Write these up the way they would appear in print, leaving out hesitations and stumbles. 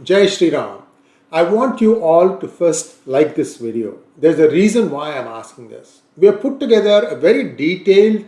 Jai Shri Ram. I want you all to first like this video. There's a reason why I'm asking this. We have put together a very detailed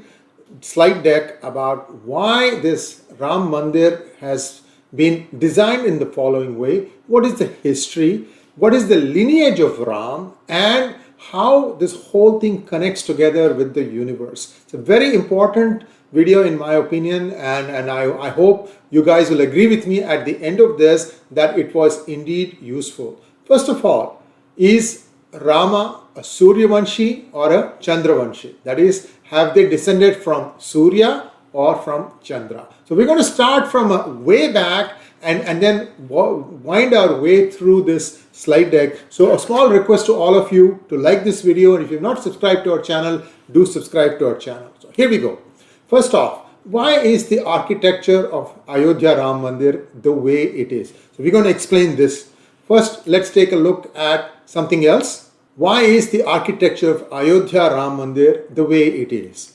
slide deck about why this Ram Mandir has been designed in the following way. What is the history? What is the lineage of Ram? And how this whole thing connects together with the universe. It's a very important video in my opinion, and I hope you guys will agree with me at the end of this that it was indeed useful. First of all, is Rama a Suryavanshi or a Chandravanshi? That is, have they descended from Surya or from Chandra? So we're going to start from way back and then wind our way through this slide deck. So a small request to all of you to like this video, and if you've not subscribed to our channel, do subscribe to our channel. So here we go. First off, why is the architecture of Ayodhya Ram Mandir the way it is? So we're going to explain this. First, let's take a look at something else. Why is the architecture of Ayodhya Ram Mandir the way it is?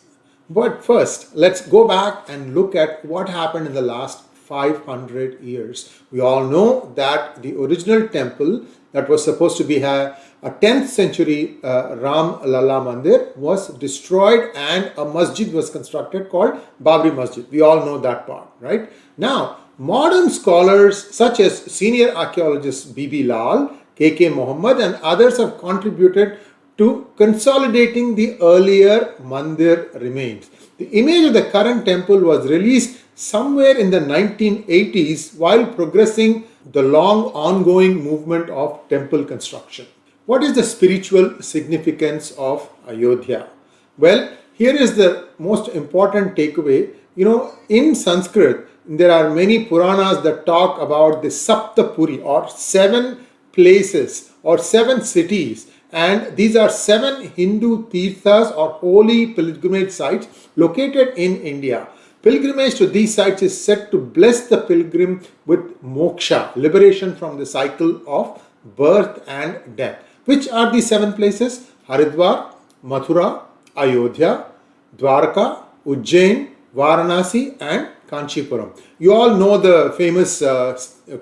But first, let's go back and look at what happened in the last 500 years. We all know that the original temple that was supposed to be a 10th century Ram Lalla Mandir was destroyed, and a masjid was constructed called Babri Masjid. We all know that part, right? Now, modern scholars such as senior archaeologists B.B. Lal, K.K. Muhammad and others have contributed to consolidating the earlier Mandir remains. The image of the current temple was released somewhere in the 1980s while progressing the long ongoing movement of temple construction. What is the spiritual significance of Ayodhya? Well, here is the most important takeaway. You know, in Sanskrit, there are many Puranas that talk about the Saptapuri, or 7 places or 7 cities. And these are 7 Hindu tirthas or holy pilgrimage sites located in India. Pilgrimage to these sites is said to bless the pilgrim with moksha, liberation from the cycle of birth and death. Which are these 7 places? Haridwar, Mathura, Ayodhya, Dwarka, Ujjain, Varanasi and Kanchipuram. You all know the famous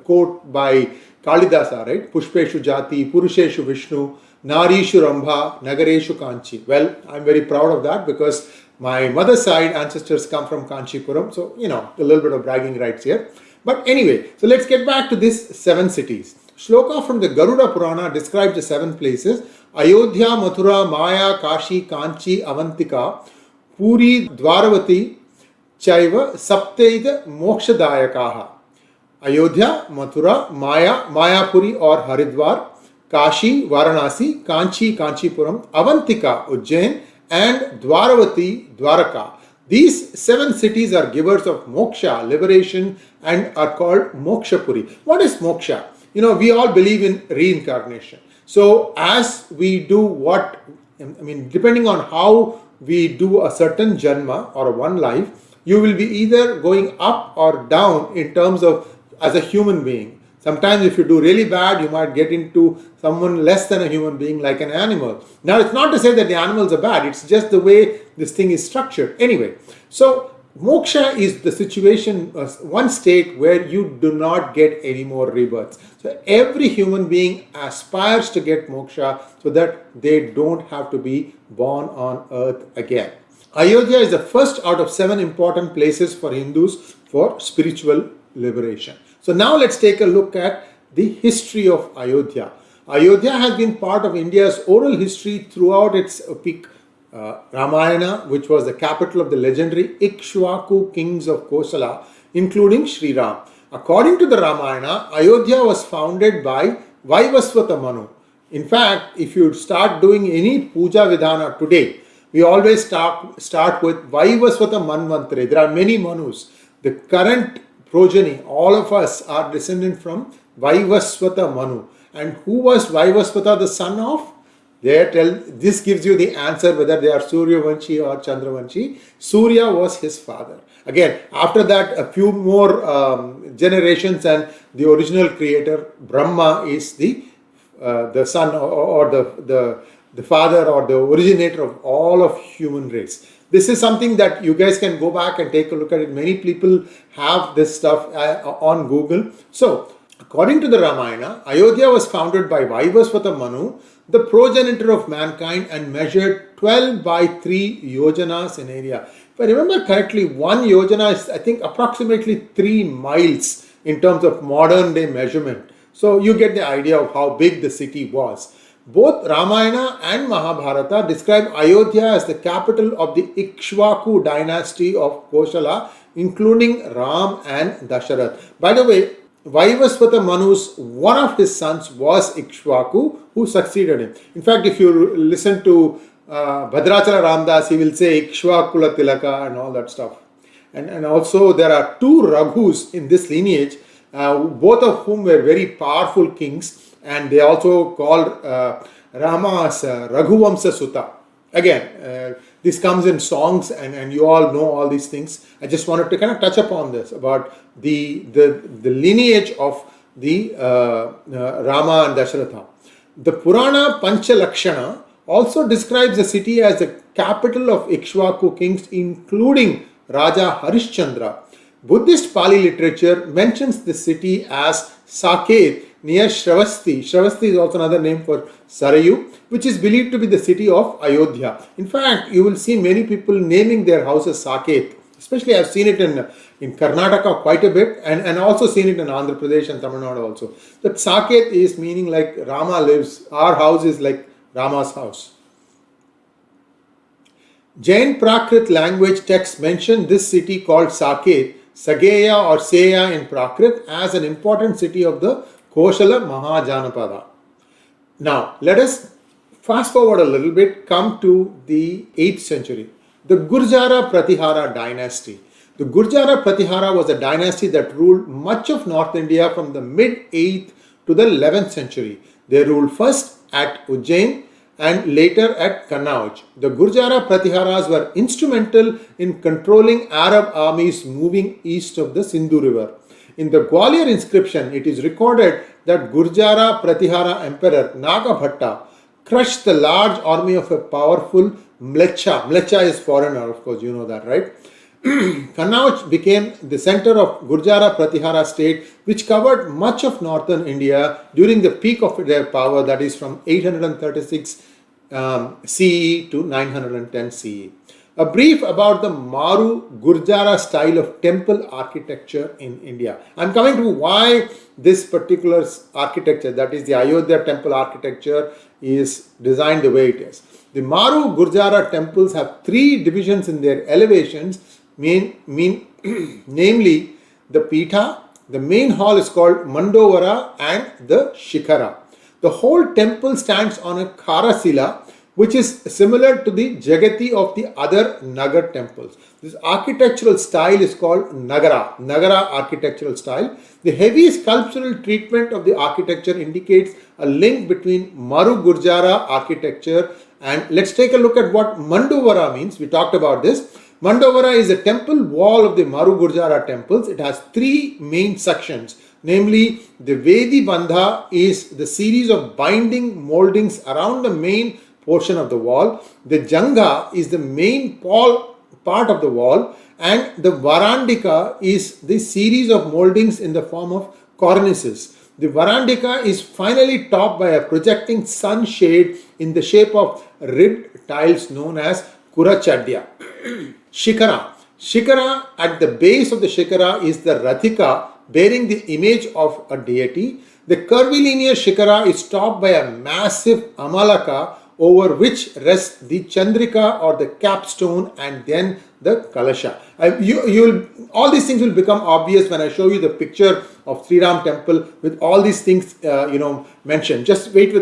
quote by Kalidasa, right? Pushpeshu Jati, Purusheshu Vishnu, Narishu Rambha, Nagareshu Kanchi. Well, I'm very proud of that because my mother's side ancestors come from Kanchipuram. So, you know, a little bit of bragging rights here. But anyway, so let's get back to these 7 cities. Shloka from the Garuda Purana describes the 7 places: Ayodhya, Mathura, Maya, Kashi, Kanchi, Avantika, Puri, Dwaravati, Chaiva, Saptaida, Mokshadayakaha. Ayodhya, Mathura, Maya, Mayapuri or Haridwar, Kashi, Varanasi, Kanchi, Kanchipuram, Avantika, Ujjain and Dwaravati, Dwaraka. These 7 cities are givers of moksha, liberation, and are called Mokshapuri. What is moksha? You know, we all believe in reincarnation. So as we do depending on how we do a certain janma or one life, you will be either going up or down in terms of as a human being. Sometimes if you do really bad, you might get into someone less than a human being, like an animal. Now, it's not to say that the animals are bad. It's just the way this thing is structured. Anyway, so moksha is the situation, one state where you do not get any more rebirths. So every human being aspires to get moksha so that they don't have to be born on earth again. Ayodhya is the first out of 7 important places for Hindus for spiritual liberation. So now let's take a look at the history of Ayodhya. Ayodhya has been part of India's oral history throughout its epic Ramayana, which was the capital of the legendary Ikshwaku kings of Kosala, including Sri Ram. According to the Ramayana, Ayodhya was founded by Vaivasvata Manu. In fact, if you start doing any puja vidhana today, we always start with Vaivasvata Manvantare. There are many Manus. The current progeny, all of us are descended from Vaivasvata Manu. And who was Vaivasvata the son of? This gives you the answer whether they are Suryavanshi or Chandravanshi. Surya was his father. Again, after that, a few more generations and the original creator, Brahma, is the son or the father or the originator of all of human race. This is something that you guys can go back and take a look at it. Many people have this stuff on Google. So According to the Ramayana, Ayodhya was founded by Vaivasvata Manu, the progenitor of mankind, and measured 12 by 3 yojanas in area. If I remember correctly, one yojana is, I think, approximately 3 miles in terms of modern day measurement. So you get the idea of how big the city was. Both Ramayana and Mahabharata describe Ayodhya as the capital of the Ikshvaku dynasty of Koshala, including Ram and Dasharath. By the way, Vaivasvata Manu's one of his sons was Ikshvaku, who succeeded him. In fact, if you listen to Bhadrachala Ramdas, he will say Ikshvakula Tilaka and all that stuff. And also there are two Raghus in this lineage, both of whom were very powerful kings, and they also called Rama as Raghuvamsa Sutta. Again, this comes in songs, and you all know all these things. I just wanted to kind of touch upon this about the lineage of the Rama and Dasharatha. The Purana Panchalakshana also describes the city as the capital of Ikshvaku kings, including Raja Harishchandra. Buddhist Pali literature mentions the city as Saket near Shravasti. Shravasti is also another name for Sarayu, which is believed to be the city of Ayodhya. In fact, you will see many people naming their houses Saket. Especially I've seen it in Karnataka quite a bit, and also seen it in Andhra Pradesh and Tamil Nadu also. That Saket is meaning like Rama lives, our house is like Rama's house. Jain Prakrit language texts mention this city called Saket, Sageya or Seya in Prakrit, as an important city of the Koshala Mahajanapada. Now, let us fast forward a little bit, come to the 8th century. The Gurjara Pratihara dynasty. The Gurjara Pratihara was a dynasty that ruled much of North India from the mid-8th to the 11th century. They ruled first at Ujjain and later at Kannauj. The Gurjara Pratiharas were instrumental in controlling Arab armies moving east of the Sindhu River. In the Gwalior inscription, it is recorded that Gurjara Pratihara Emperor Nagabhatta crushed the large army of a powerful Mlecha. Mlecha is foreigner, of course, you know that, right? Kannauj became the center of Gurjara Pratihara state, which covered much of northern India during the peak of their power, that is from 836 CE to 910 CE. A brief about the Maru Gurjara style of temple architecture in India. I'm coming to why this particular architecture, that is the Ayodhya temple architecture, is designed the way it is. The Maru Gurjara temples have 3 divisions in their elevations, namely the Pitha, the main hall is called Mandovara, and the Shikhara. The whole temple stands on a Kharasila, which is similar to the Jagati of the other Nagar temples. This architectural style is called Nagara architectural style. The heavy sculptural treatment of the architecture indicates a link between Maru Gurjara architecture, and let's take a look at what Mandovara means. We talked about this. Mandovara is a temple wall of the Maru Gurjara temples. It has 3 main sections. Namely, the Vedi Bandha is the series of binding moldings around the main portion of the wall. The Janga is the main part of the wall, and the Varandika is the series of moldings in the form of cornices. The Varandika is finally topped by a projecting sun shade in the shape of ribbed tiles known as Kurachadya. Shikhara, at the base of the Shikhara is the Rathika bearing the image of a deity. The curvilinear Shikhara is topped by a massive Amalaka over which rests the Chandrika or the capstone, and then the Kalasha. All these things will become obvious when I show you the picture of Sri Ram temple with all these things mentioned. Just wait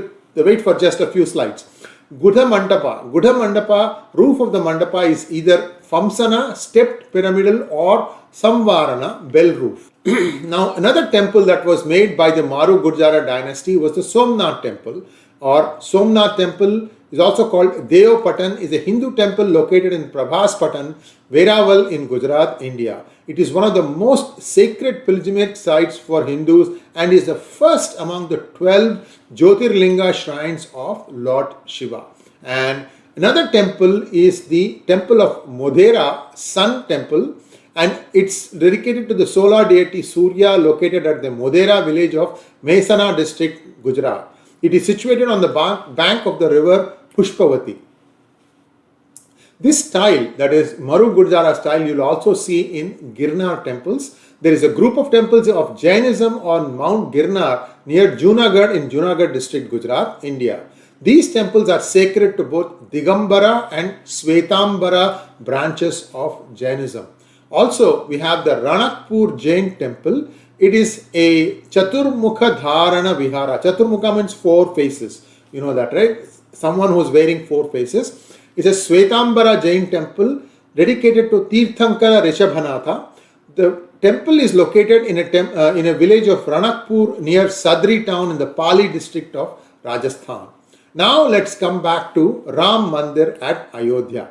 for just a few slides. Gudha Mandapa, roof of the Mandapa is either Famsana, stepped pyramidal, or Samvarana, bell roof. Now, another temple that was made by the Maru Gurjara dynasty was the Somnath temple, or Somnath temple is also called Deo Patan, is a Hindu temple located in Prabhas Patan, Veraval in Gujarat, India. It is one of the most sacred pilgrimage sites for Hindus and is the first among the 12 Jyotirlinga shrines of Lord Shiva. And another temple is the temple of Modhera, Sun temple, and it's dedicated to the solar deity Surya, located at the Modera village of Mehsana district, Gujarat. It is situated on the bank of the river Pushpavati. This style, that is Maru Gurjara style, you'll also see in Girnar temples. There is a group of temples of Jainism on Mount Girnar near Junagadh in Junagadh district, Gujarat, India. These temples are sacred to both Digambara and Svetambara branches of Jainism. Also, we have the Ranakpur Jain temple. It is a Chaturmukha Dharana Vihara. Chaturmukha means four faces. You know that, right? Someone who is wearing four faces. It's a Svetambara Jain temple dedicated to Tirthankara Rishabhanatha. The temple is located in a village of Ranakpur near Sadri town in the Pali district of Rajasthan. Now let's come back to Ram Mandir at Ayodhya.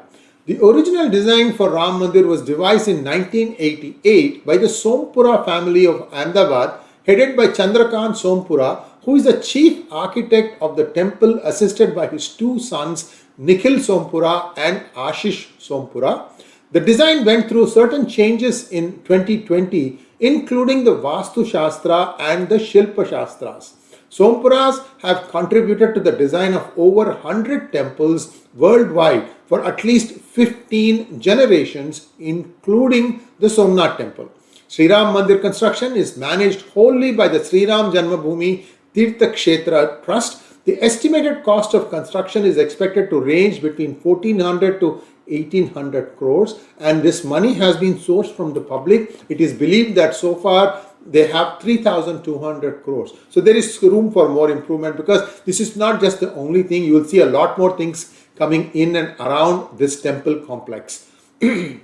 The original design for Ram Mandir was devised in 1988 by the Sompura family of Ahmedabad, headed by Chandrakant Sompura, who is the chief architect of the temple, assisted by his two sons Nikhil Sompura and Ashish Sompura. The design went through certain changes in 2020, including the Vastu Shastra and the Shilpa Shastras. Sompuras have contributed to the design of over 100 temples worldwide for at least 15 generations, including the Somnath temple. Sri Ram Mandir construction is managed wholly by the Sri Ram Janmabhoomi Tirtha Kshetra Trust. The estimated cost of construction is expected to range between 1400 to 1800 crores, and this money has been sourced from the public. It is believed that so far they have 3200 crores. So there is room for more improvement, because this is not just the only thing. You will see a lot more things coming in and around this temple complex. And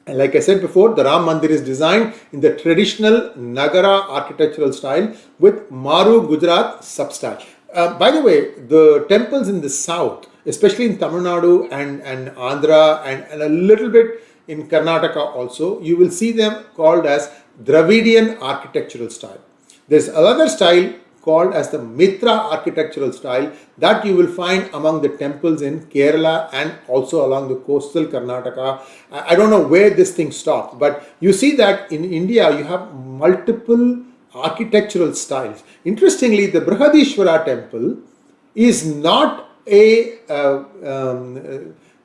like I said before, the Ram Mandir is designed in the traditional Nagara architectural style with Maru Gujarat substyle. By the way, the temples in the south, especially in Tamil Nadu and Andhra and a little bit in Karnataka also, you will see them called as Dravidian architectural style. There's another style called as the Mitra architectural style that you will find among the temples in Kerala and also along the coastal Karnataka. I don't know where this thing stops, but you see that in India you have multiple architectural styles. Interestingly, the Brihadishwara temple is not a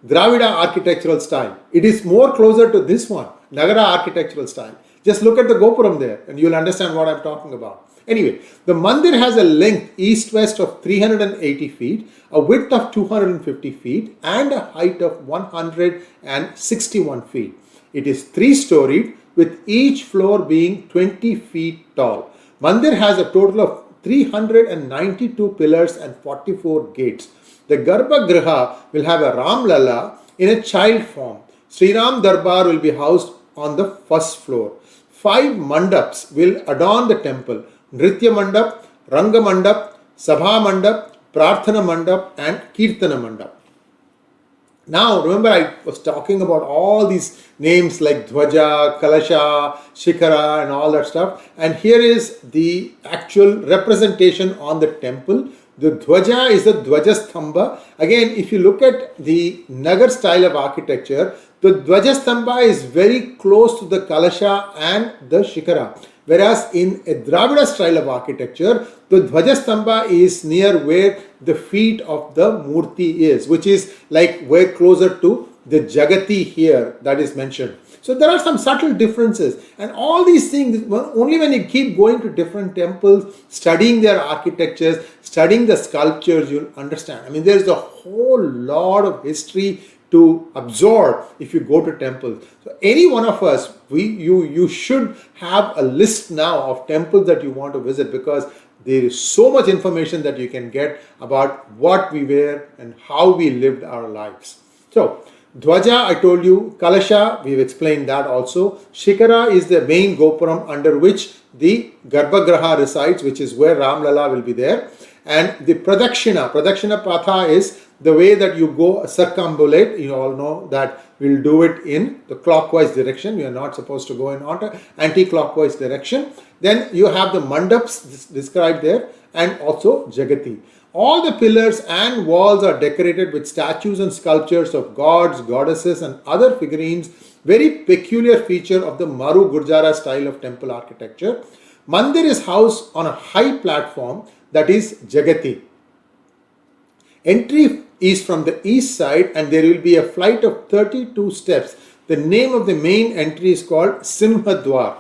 Dravida architectural style. It is more closer to this one, Nagara architectural style. Just look at the Gopuram there and you'll understand what I'm talking about. Anyway, the Mandir has a length east-west of 380 feet, a width of 250 feet and a height of 161 feet. It is three-storied, with each floor being 20 feet tall. Mandir has a total of 392 pillars and 44 gates. The Garbhagriha will have a Ram Lalla in a child form. Sri Ram Darbar will be housed on the first floor. 5 mandaps will adorn the temple: Nritya Mandap, Ranga Mandap, Sabha Mandap, Prarthana Mandap and Kirtana Mandap. Now, remember I was talking about all these names like Dhwaja, Kalasha, Shikara and all that stuff. And here is the actual representation on the temple. The Dhwaja is the Dvajastambha. Again, if you look at the Nagar style of architecture, the Dvajastambha is very close to the Kalasha and the Shikara. Whereas in a Dravida style of architecture, the Dvajastambha is near where the feet of the Murti is, which is like way closer to the Jagati here that is mentioned. So there are some subtle differences, and all these things, only when you keep going to different temples, studying their architectures, studying the sculptures, you'll understand. I mean, there's a whole lot of history to absorb if you go to temples. So any one of us, you should have a list now of temples that you want to visit, because there is so much information that you can get about what we were and how we lived our lives. So Dhwaja, I told you. Kalasha, we've explained that also. Shikara is the main Gopuram under which the Garbhagriha resides, which is where Ram Lalla will be there. And the Pradakshina Patha is the way that you go circumambulate. You all know that we'll do it in the clockwise direction. You are not supposed to go in anti-clockwise direction. Then you have the mandaps described there and also Jagati. All the pillars and walls are decorated with statues and sculptures of gods, goddesses and other figurines very peculiar feature of the Maru Gurjara style of temple architecture. Mandir is housed on a high platform, that is Jagati. Entry is from the east side and there will be a flight of 32 steps. The name of the main entry is called Simhadwar.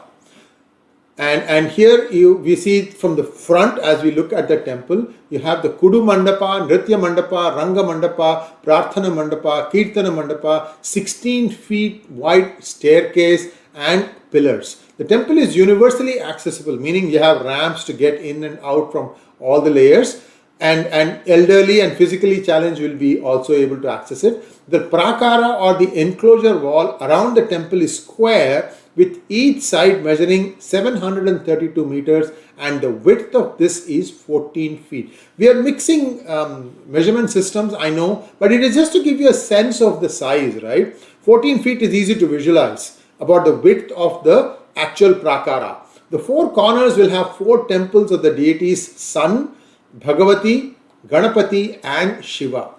And here we see from the front, as we look at the temple, you have the Kudu Mandapa, Nritya Mandapa, Ranga Mandapa, Prarthana Mandapa, Kirtana Mandapa, 16 feet wide staircase and pillars. The temple is universally accessible, meaning you have ramps to get in and out from all the layers, and elderly and physically challenged will be also able to access it. The prakara or the enclosure wall around the temple is square, with each side measuring 732 meters, and the width of this is 14 feet. We are mixing measurement systems, I know, but it is just to give you a sense of the size, right? 14 feet is easy to visualize about the width of the actual prakara. The four corners will have four temples of the deities Sun, Bhagavati, Ganapati and Shiva.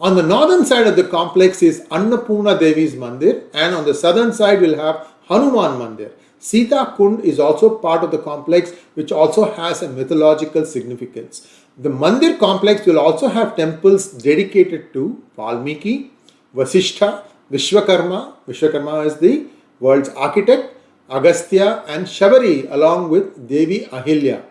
On the northern side of the complex is Annapurna Devi's Mandir, and on the southern side we'll have Hanuman Mandir. Sita Kund is also part of the complex, which also has a mythological significance. The Mandir complex will also have temples dedicated to Valmiki, Vasishtha, Vishwakarma. Vishwakarma is the world's architect, Agastya and Shabari, along with Devi Ahilya.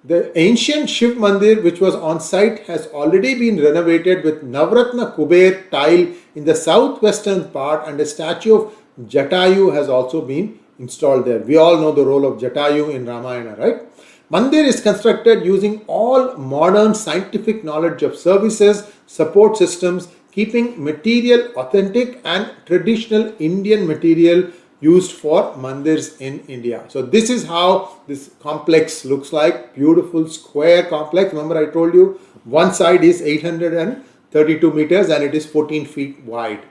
The ancient Shiva Mandir, which was on site, has already been renovated with Navratna Kuber tile in the southwestern part, and a statue of Jatayu has also been installed there. We all know the role of Jatayu in Ramayana, right? Mandir is constructed using all modern scientific knowledge of services, support systems, keeping material authentic and traditional Indian material used for mandirs in India. So this is how this complex looks like. Beautiful square complex. Remember I told you one side is 832 meters and it is 14 feet wide.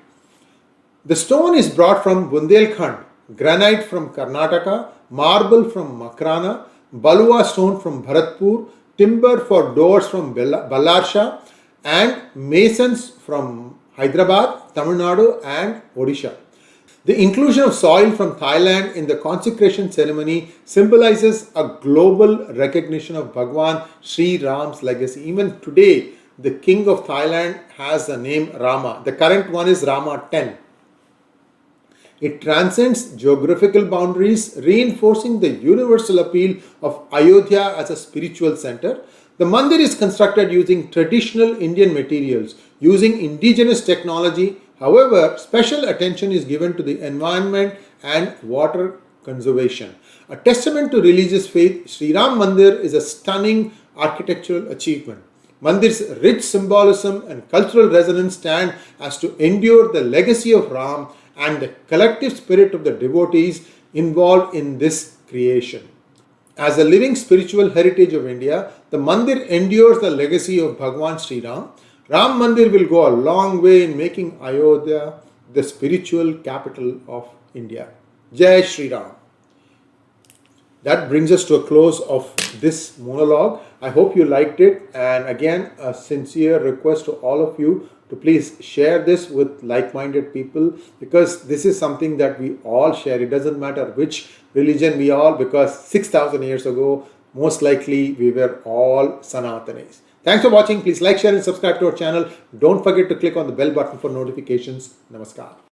The stone is brought from Bundelkhand, granite from Karnataka, marble from Makrana, Balua stone from Bharatpur, timber for doors from Ballarsha, and masons from Hyderabad, Tamil Nadu and Odisha. The inclusion of soil from Thailand in the consecration ceremony symbolizes a global recognition of Bhagwan Sri Ram's legacy. Even today, the king of Thailand has the name Rama. The current one is Rama 10. It transcends geographical boundaries, reinforcing the universal appeal of Ayodhya as a spiritual center. The mandir is constructed using traditional Indian materials, using indigenous technology. However, special attention is given to the environment and water conservation. A testament to religious faith, Sri Ram Mandir is a stunning architectural achievement. Mandir's rich symbolism and cultural resonance stand as to endure the legacy of Ram and the collective spirit of the devotees involved in this creation. As a living spiritual heritage of India, the Mandir endures the legacy of Bhagwan Sri Ram. Ram Mandir will go a long way in making Ayodhya the spiritual capital of India. Jai Shri Ram. That brings us to a close of this monologue. I hope you liked it, and again a sincere request to all of you to please share this with like-minded people, because this is something that we all share. It doesn't matter which religion we are, because 6,000 years ago most likely we were all Sanatanis. Thanks for watching. Please like, share and subscribe to our channel. Don't forget to click on the bell button for notifications. Namaskar.